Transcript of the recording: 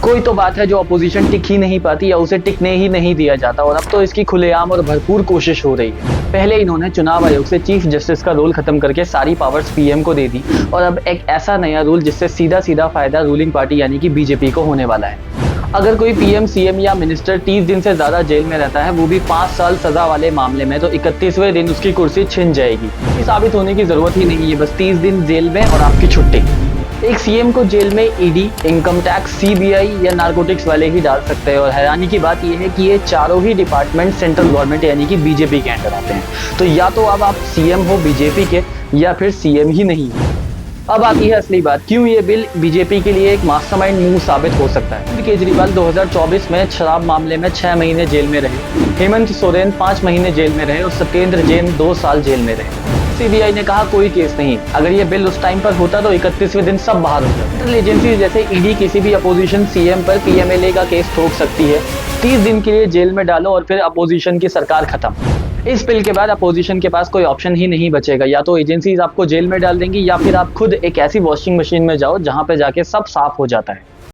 कोई तो बात है जो अपोजिशन टिक ही नहीं पाती या उसे टिकने ही नहीं दिया जाता, और अब तो इसकी खुलेआम और भरपूर कोशिश हो रही है। पहले इन्होंने चुनाव आयोग से चीफ जस्टिस का रोल खत्म करके सारी पावर्स पीएम को दे दी, और अब एक ऐसा नया रूल जिससे सीधा सीधा फायदा रूलिंग पार्टी यानी कि बीजेपी को होने वाला है। अगर कोई पीएम, सीएम या मिनिस्टर 30 दिन से ज्यादा जेल में रहता है, वो भी 5 साल सजा वाले मामले में, तो 31वें दिन उसकी कुर्सी छिन जाएगी। साबित होने की जरूरत ही नहीं है, बस 30 दिन जेल में और आपकी छुट्टी। एक सीएम को जेल में ईडी, इनकम टैक्स, सीबीआई या नारकोटिक्स वाले ही डाल सकते हैं, और हैरानी की बात यह है कि ये चारों ही डिपार्टमेंट सेंट्रल गवर्नमेंट यानी कि बीजेपी के अंडर आते हैं। तो या तो अब आप सीएम हो बीजेपी के, या फिर सीएम ही नहीं हो। अब आती है असली बात, क्यों ये बिल बीजेपी के लिए एक मास्टरमाइंड मूव साबित हो सकता है। केजरीवाल 2024 में शराब मामले में 6 महीने जेल में रहे, हेमंत सोरेन 5 महीने जेल में रहे और सत्येंद्र जैन 2 साल जेल में रहे। सीबीआई ने कहा कोई केस नहीं। अगर ये बिल उस टाइम पर होता तो 31वें दिन सब बाहर हो जाते। सेंट्रल एजेंसी जैसे ईडी किसी भी अपोजिशन सीएम पर पीएमएलए का केस ठोक सकती है। 30 दिन के लिए जेल में डालो और फिर अपोजिशन की सरकार खत्म। इस बिल के बाद अपोजिशन के पास कोई ऑप्शन ही नहीं बचेगा, या तो एजेंसीज आपको जेल में डाल देंगी या फिर आप खुद एक ऐसी वॉशिंग मशीन में जाओ जहां पे जाके सब साफ हो जाता है।